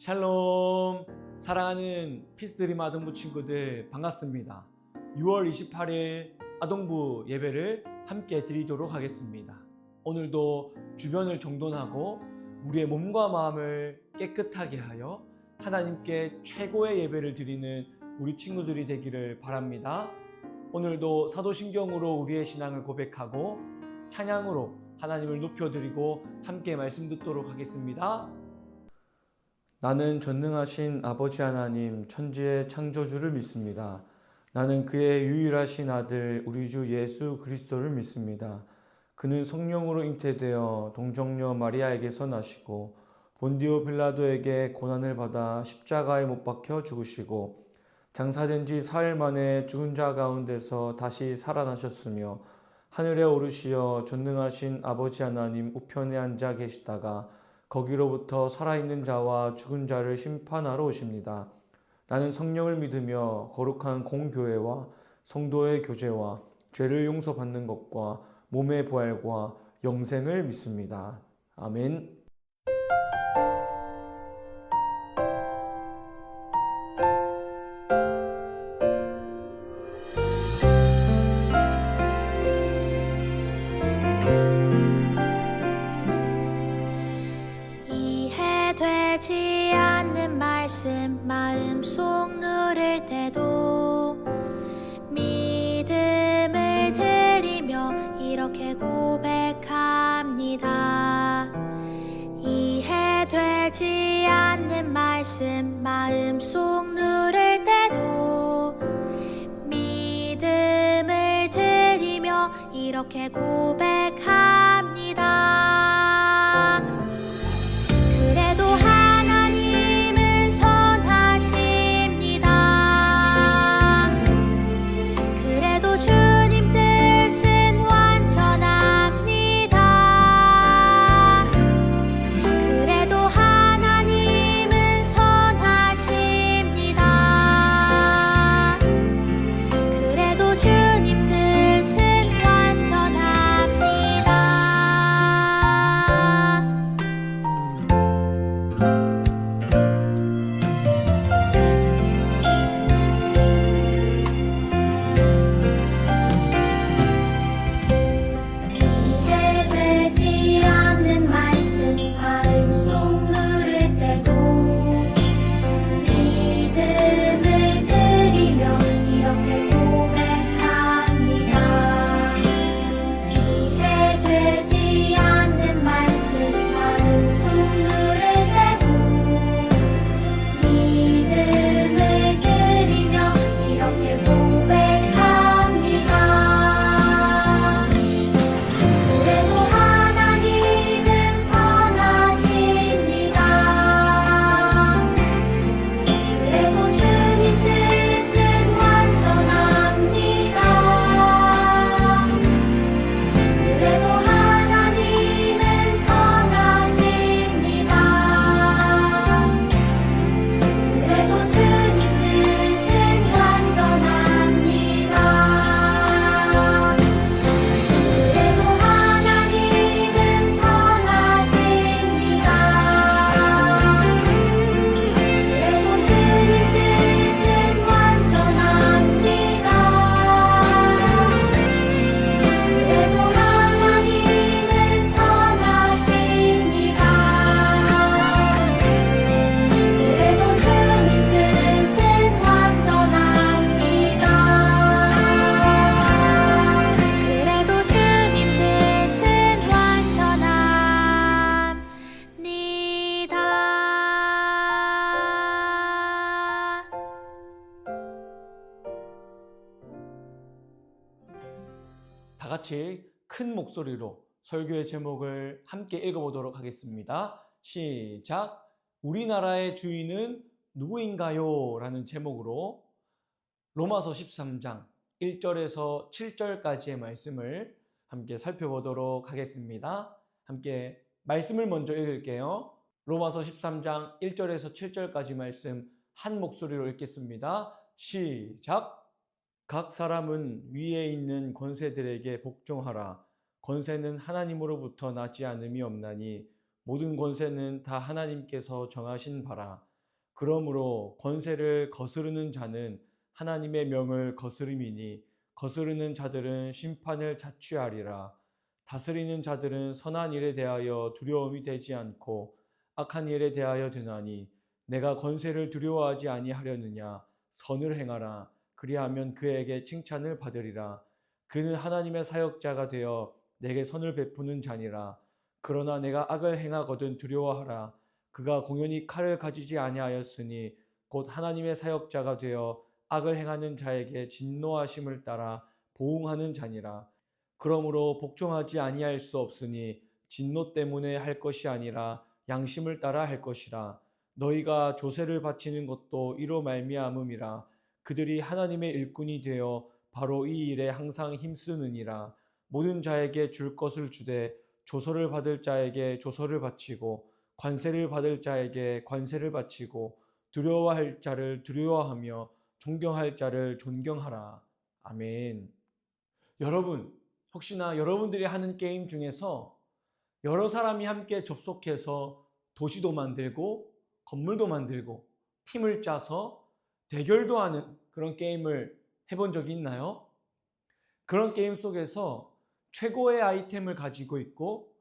샬롬. 사랑하는 피스드림 아동부 친구들 반갑습니다. 6월 28일 아동부 예배를 함께 드리도록 하겠습니다. 오늘도 주변을 정돈하고 우리의 몸과 마음을 깨끗하게 하여 하나님께 최고의 예배를 드리는 우리 친구들이 되기를 바랍니다. 오늘도 사도신경으로 우리의 신앙을 고백하고 찬양으로 하나님을 높여드리고 함께 말씀 듣도록 하겠습니다. 나는 전능하신 아버지 하나님 천지의 창조주를 믿습니다. 나는 그의 유일하신 아들 우리 주 예수 그리스도를 믿습니다. 그는 성령으로 잉태되어 동정녀 마리아에게서 나시고 본디오 빌라도에게 고난을 받아 십자가에 못 박혀 죽으시고 장사된 지 사흘 만에 죽은 자 가운데서 다시 살아나셨으며 하늘에 오르시어 전능하신 아버지 하나님 우편에 앉아 계시다가 거기로부터 살아있는 자와 죽은 자를 심판하러 오십니다. 나는 성령을 믿으며 거룩한 공교회와 성도의 교제와 죄를 용서받는 것과 몸의 부활과 영생을 믿습니다. 아멘. 이해되지 않는 말씀 마음속 누를 때도 믿음을 드리며 이렇게 고백합니다. 이해되지 않는 말씀 마음속 누를 때도 믿음을 드리며 이렇게 고백합니다. 그래도 하나님은 선하십니다. 그래도 주님 뜻은 완전합니다. 그래도 하나님은 선하십니다. 그래도 주님 뜻은 완전합니다. 이해되지 않는 말씀 마음속 누를 때도 믿음을 드리며 이렇게 고백합니다. 이해되지 않는 말씀 마음속 누를 때도 믿음을 드리며 이렇게 고백합니다. 그래도 하나님은 선하십니다. 그래도 주님 뜻은 완전합니다. 그래도 하나님은 선하십니다. 그래도 주님 뜻은 완전합니다. 그래도 하나님은 선하십니다. 그래도 주님 뜻은 완전합니다. 그래도 하나님은 선하십니다. 그래도 주님 뜻은 완전합니다. 그래도 주님 뜻은 완전합니다. 다 같이 큰 목소리로 설교의 제목을 함께 읽어보도록 하겠습니다. 시작! 우리나라의 주인은 누구인가요? 라는 제목으로 로마서 13장 1절에서 7절까지의 말씀을 함께 살펴보도록 하겠습니다. 함께 말씀을 먼저 읽을게요. 로마서 13장 1절에서 7절까지 말씀 한 목소리로 읽겠습니다. 시작! 각 사람은 위에 있는 권세들에게 복종하라. 권세는 하나님으로부터 나지 않음이 없나니 모든 권세는 다 하나님께서 정하신 바라. 그러므로 권세를 거스르는 자는 하나님의 명을 거스름이니 거스르는 자들은 심판을 자취하리라. 다스리는 자들은 선한 일에 대하여 두려움이 되지 않고 악한 일에 대하여 되나니 내가 권세를 두려워하지 아니하려느냐. 선을 행하라. 그리하면 그에게 칭찬을 받으리라. 그는 하나님의 사역자가 되어 내게 선을 베푸는 자니라. 그러나 내가 악을 행하거든 두려워하라. 그가 공연히 칼을 가지지 아니하였으니 곧 하나님의 사역자가 되어 악을 행하는 자에게 진노하심을 따라 보응하는 자니라. 그러므로 복종하지 아니할 수 없으니 진노 때문에 할 것이 아니라 양심을 따라 할 것이라. 너희가 조세를 바치는 것도 이로 말미암음이라. 그들이 하나님의 일꾼이 되어 바로 이 일에 항상 힘쓰느니라. 모든 자에게 줄 것을 주되 조서를 받을 자에게 조서를 바치고 관세를 받을 자에게 관세를 바치고 두려워할 자를 두려워하며 존경할 자를 존경하라. 아멘. 여러분, 혹시나 여러분들이 하는 게임 중에서 여러 사람이 함께 접속해서 도시도 만들고 건물도 만들고 팀을 짜서 대결도 하는 그런 게임을 해본 적이 있나요? 그런 게임 속에서 최고의 아이템을 가지고 있고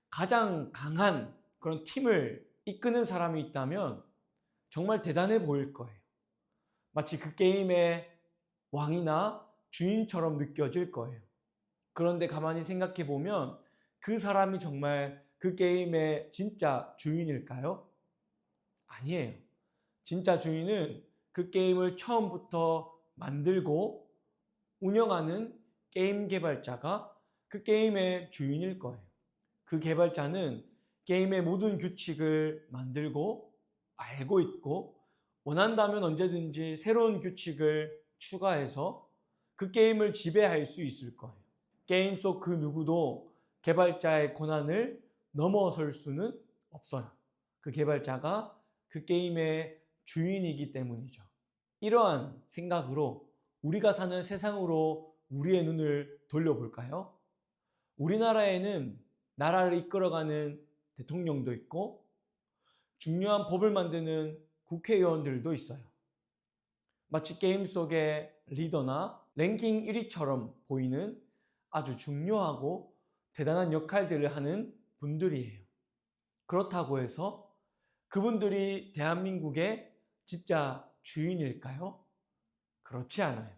가장 강한 그런 팀을 이끄는 사람이 있다면 정말 대단해 보일 거예요. 마치 그 게임의 왕이나 주인처럼 느껴질 거예요. 그런데 가만히 생각해 보면 그 사람이 정말 그 게임의 진짜 주인일까요? 아니에요. 진짜 주인은 그 게임을 처음부터 만들고 운영하는 게임 개발자가 그 게임의 주인일 거예요. 그 개발자는 게임의 모든 규칙을 만들고 알고 있고 원한다면 언제든지 새로운 규칙을 추가해서 그 게임을 지배할 수 있을 거예요. 게임 속 그 누구도 개발자의 권한을 넘어설 수는 없어요. 그 개발자가 그 게임의 주인이기 때문이죠. 이러한 생각으로 우리가 사는 세상으로 우리의 눈을 돌려볼까요? 우리나라에는 나라를 이끌어가는 대통령도 있고 중요한 법을 만드는 국회의원들도 있어요. 마치 게임 속의 리더나 랭킹 1위처럼 보이는 아주 중요하고 대단한 역할들을 하는 분들이에요. 그렇다고 해서 그분들이 대한민국의 진짜 주인일까요? 그렇지 않아요.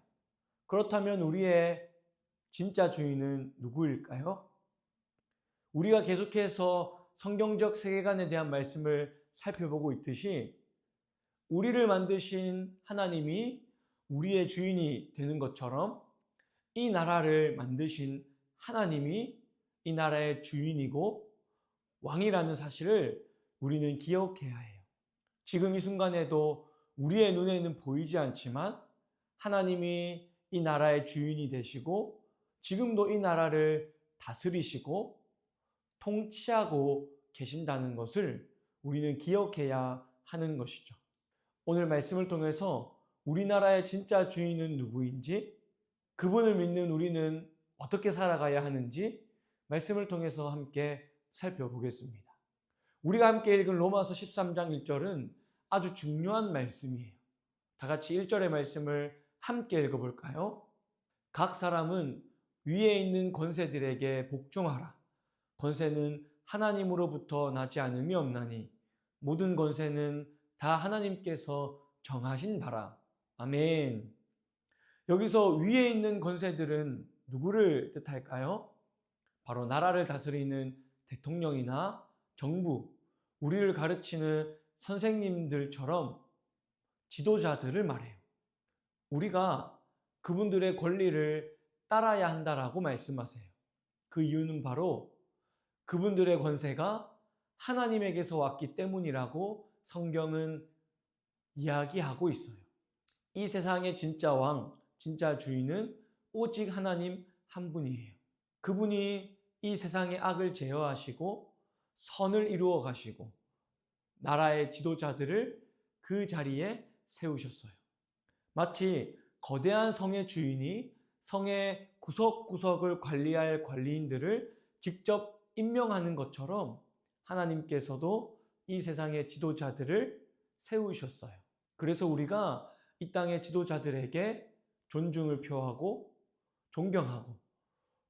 그렇다면 우리의 진짜 주인은 누구일까요? 우리가 계속해서 성경적 세계관에 대한 말씀을 살펴보고 있듯이 우리를 만드신 하나님이 우리의 주인이 되는 것처럼 이 나라를 만드신 하나님이 이 나라의 주인이고 왕이라는 사실을 우리는 기억해야 해요. 지금 이 순간에도 우리의 눈에는 보이지 않지만 하나님이 이 나라의 주인이 되시고 지금도 이 나라를 다스리시고 통치하고 계신다는 것을 우리는 기억해야 하는 것이죠. 오늘 말씀을 통해서 우리나라의 진짜 주인은 누구인지, 그분을 믿는 우리는 어떻게 살아가야 하는지 말씀을 통해서 함께 살펴보겠습니다. 우리가 함께 읽은 로마서 13장 1절은 아주 중요한 말씀이에요. 다 같이 1절의 말씀을 함께 읽어볼까요? 각 사람은 위에 있는 권세들에게 복종하라. 권세는 하나님으로부터 나지 않음이 없나니 모든 권세는 다 하나님께서 정하신 바라. 아멘. 여기서 위에 있는 권세들은 누구를 뜻할까요? 바로 나라를 다스리는 대통령이나 정부, 우리를 가르치는 선생님들처럼 지도자들을 말해요. 우리가 그분들의 권리를 따라야 한다라고 말씀하세요. 그 이유는 바로 그분들의 권세가 하나님에게서 왔기 때문이라고 성경은 이야기하고 있어요. 이 세상의 진짜 왕, 진짜 주인은 오직 하나님 한 분이에요. 그분이 이 세상의 악을 제어하시고 선을 이루어 가시고 나라의 지도자들을 그 자리에 세우셨어요. 마치 거대한 성의 주인이 성의 구석구석을 관리할 관리인들을 직접 임명하는 것처럼 하나님께서도 이 세상의 지도자들을 세우셨어요. 그래서 우리가 이 땅의 지도자들에게 존중을 표하고 존경하고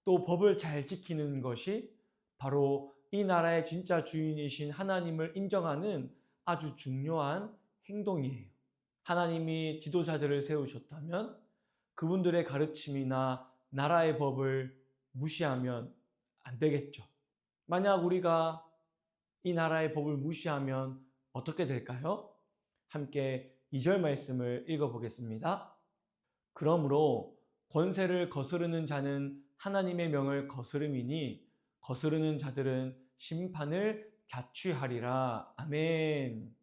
또 법을 잘 지키는 것이 바로 이 나라의 진짜 주인이신 하나님을 인정하는 아주 중요한 행동이에요. 하나님이 지도자들을 세우셨다면 그분들의 가르침이나 나라의 법을 무시하면 안 되겠죠. 만약 우리가 이 나라의 법을 무시하면 어떻게 될까요? 함께 2절 말씀을 읽어보겠습니다. 그러므로 권세를 거스르는 자는 하나님의 명을 거스름이니 거스르는 자들은 심판을 자취하리라. 아멘.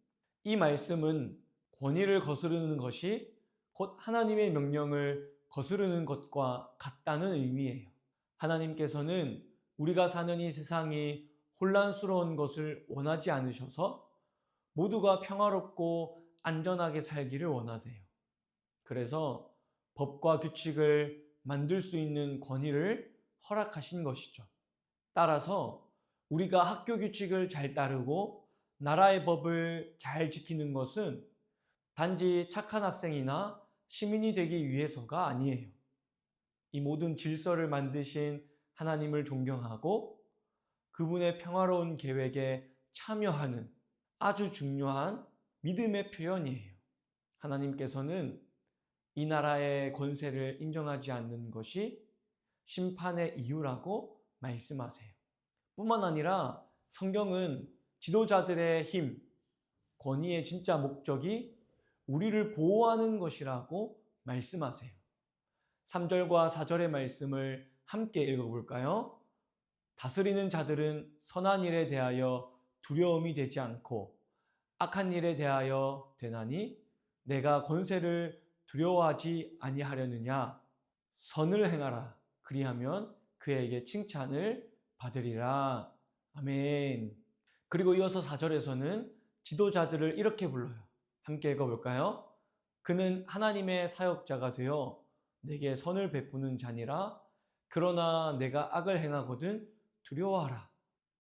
이 말씀은 권위를 거스르는 것이 곧 하나님의 명령을 거스르는 것과 같다는 의미예요. 하나님께서는 우리가 사는 이 세상이 혼란스러운 것을 원하지 않으셔서 모두가 평화롭고 안전하게 살기를 원하세요. 그래서 법과 규칙을 만들 수 있는 권위를 허락하신 것이죠. 따라서 우리가 학교 규칙을 잘 따르고 나라의 법을 잘 지키는 것은 단지 착한 학생이나 시민이 되기 위해서가 아니에요. 이 모든 질서를 만드신 하나님을 존경하고 그분의 평화로운 계획에 참여하는 아주 중요한 믿음의 표현이에요. 하나님께서는 이 나라의 권세를 인정하지 않는 것이 심판의 이유라고 말씀하세요. 뿐만 아니라 성경은 지도자들의 힘, 권위의 진짜 목적이 우리를 보호하는 것이라고 말씀하세요. 3절과 4절의 말씀을 함께 읽어볼까요? 다스리는 자들은 선한 일에 대하여 두려움이 되지 않고 악한 일에 대하여 되나니 내가 권세를 두려워하지 아니하려느냐. 선을 행하라. 그리하면 그에게 칭찬을 받으리라. 아멘. 그리고 이어서 4절에서는 지도자들을 이렇게 불러요. 함께 읽어볼까요? 그는 하나님의 사역자가 되어 내게 선을 베푸는 자니라. 그러나 내가 악을 행하거든 두려워하라.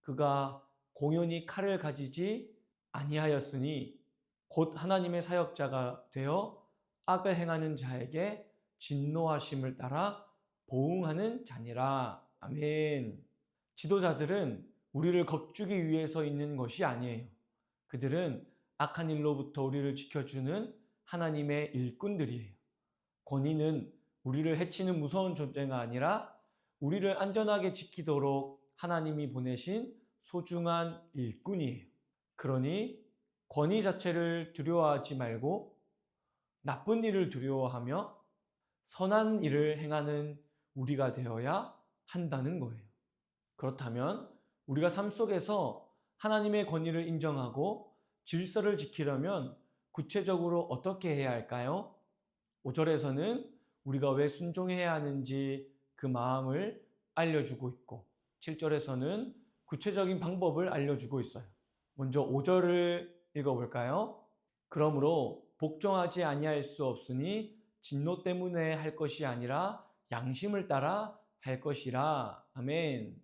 그가 공연히 칼을 가지지 아니하였으니 곧 하나님의 사역자가 되어 악을 행하는 자에게 진노하심을 따라 보응하는 자니라. 아멘. 지도자들은 우리를 겁주기 위해서 있는 것이 아니에요. 그들은 악한 일로부터 우리를 지켜주는 하나님의 일꾼들이에요. 권위는 우리를 해치는 무서운 존재가 아니라 우리를 안전하게 지키도록 하나님이 보내신 소중한 일꾼이에요. 그러니 권위 자체를 두려워하지 말고 나쁜 일을 두려워하며 선한 일을 행하는 우리가 되어야 한다는 거예요. 그렇다면 우리가 삶 속에서 하나님의 권위를 인정하고 질서를 지키려면 구체적으로 어떻게 해야 할까요? 5절에서는 우리가 왜 순종해야 하는지 그 마음을 알려주고 있고 7절에서는 구체적인 방법을 알려주고 있어요. 먼저 5절을 읽어볼까요? 그러므로 복종하지 아니할 수 없으니 진노 때문에 할 것이 아니라 양심을 따라 할 것이라. 아멘.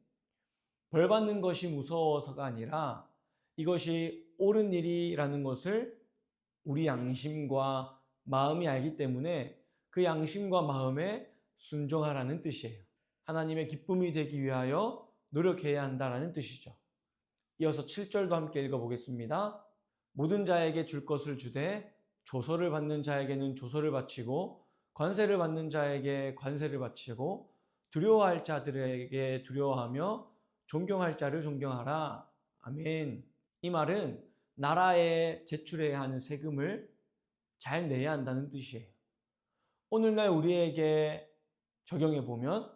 벌 받는 것이 무서워서가 아니라 이것이 옳은 일이라는 것을 우리 양심과 마음이 알기 때문에 그 양심과 마음에 순종하라는 뜻이에요. 하나님의 기쁨이 되기 위하여 노력해야 한다라는 뜻이죠. 이어서 7절도 함께 읽어보겠습니다. 모든 자에게 줄 것을 주되 조서를 받는 자에게는 조서를 바치고 관세를 받는 자에게 관세를 바치고 두려워할 자들에게 두려워하며 존경할 자를 존경하라. 아멘. 이 말은 나라에 제출해야 하는 세금을 잘 내야 한다는 뜻이에요. 오늘날 우리에게 적용해 보면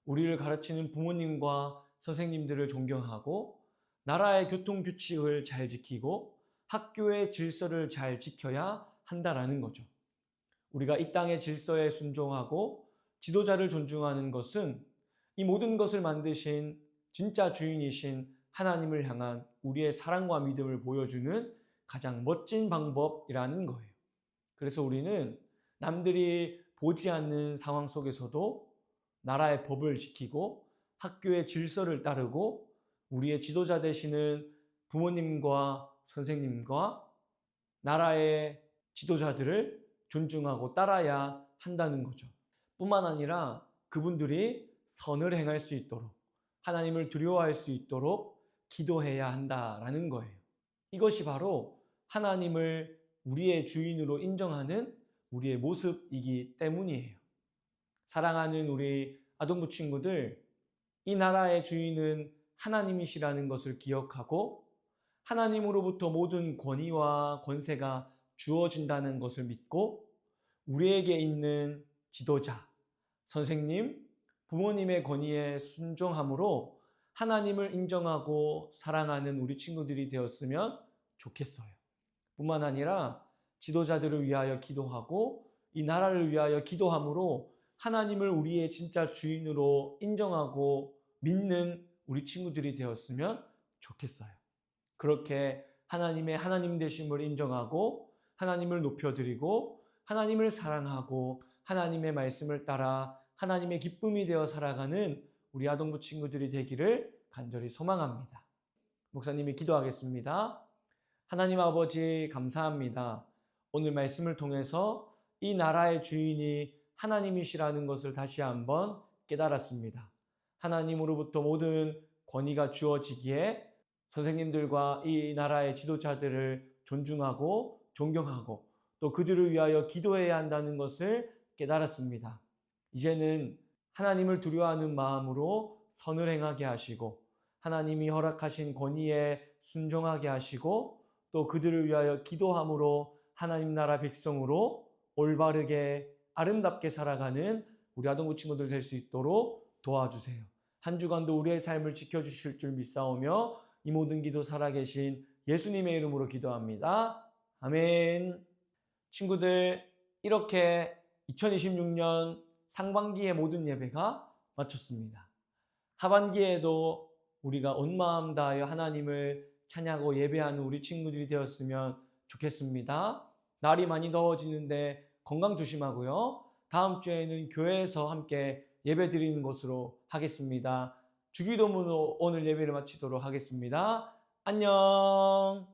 우리를 가르치는 부모님과 선생님들을 존경하고 나라의 교통 규칙을 잘 지키고 학교의 질서를 잘 지켜야 한다라는 거죠. 우리가 이 땅의 질서에 순종하고 지도자를 존중하는 것은 이 모든 것을 만드신 진짜 주인이신 하나님을 향한 우리의 사랑과 믿음을 보여주는 가장 멋진 방법이라는 거예요. 그래서 우리는 남들이 보지 않는 상황 속에서도 나라의 법을 지키고 학교의 질서를 따르고 우리의 지도자 되시는 부모님과 선생님과 나라의 지도자들을 존중하고 따라야 한다는 거죠. 뿐만 아니라 그분들이 선을 행할 수 있도록, 하나님을 두려워할 수 있도록 기도해야 한다라는 거예요. 이것이 바로 하나님을 우리의 주인으로 인정하는 우리의 모습이기 때문이에요. 사랑하는 우리 아동부 친구들, 이 나라의 주인은 하나님이시라는 것을 기억하고 하나님으로부터 모든 권위와 권세가 주어진다는 것을 믿고 우리에게 있는 지도자, 선생님, 부모님의 권위에 순종함으로 하나님을 인정하고 사랑하는 우리 친구들이 되었으면 좋겠어요. 뿐만 아니라 지도자들을 위하여 기도하고 이 나라를 위하여 기도함으로 하나님을 우리의 진짜 주인으로 인정하고 믿는 우리 친구들이 되었으면 좋겠어요. 그렇게 하나님의 하나님 되심을 인정하고 하나님을 높여드리고 하나님을 사랑하고 하나님의 말씀을 따라 하나님의 기쁨이 되어 살아가는 우리 아동부 친구들이 되기를 간절히 소망합니다. 목사님이 기도하겠습니다. 하나님 아버지 감사합니다. 오늘 말씀을 통해서 이 나라의 주인이 하나님이시라는 것을 다시 한번 깨달았습니다. 하나님으로부터 모든 권위가 주어지기에 선생님들과 이 나라의 지도자들을 존중하고 존경하고 또 그들을 위하여 기도해야 한다는 것을 깨달았습니다. 이제는 하나님을 두려워하는 마음으로 선을 행하게 하시고 하나님이 허락하신 권위에 순종하게 하시고 또 그들을 위하여 기도함으로 하나님 나라 백성으로 올바르게 아름답게 살아가는 우리 아동부 친구들 될 수 있도록 도와주세요. 한 주간도 우리의 삶을 지켜주실 줄 믿사오며 이 모든 기도 살아계신 예수님의 이름으로 기도합니다. 아멘. 친구들, 이렇게 2026년 상반기의 모든 예배가 마쳤습니다. 하반기에도 우리가 온 마음 다하여 하나님을 찬양하고 예배하는 우리 친구들이 되었으면 좋겠습니다. 날이 많이 더워지는데 건강 조심하고요. 다음 주에는 교회에서 함께 예배 드리는 것으로 하겠습니다. 주기도문으로 오늘 예배를 마치도록 하겠습니다. 안녕.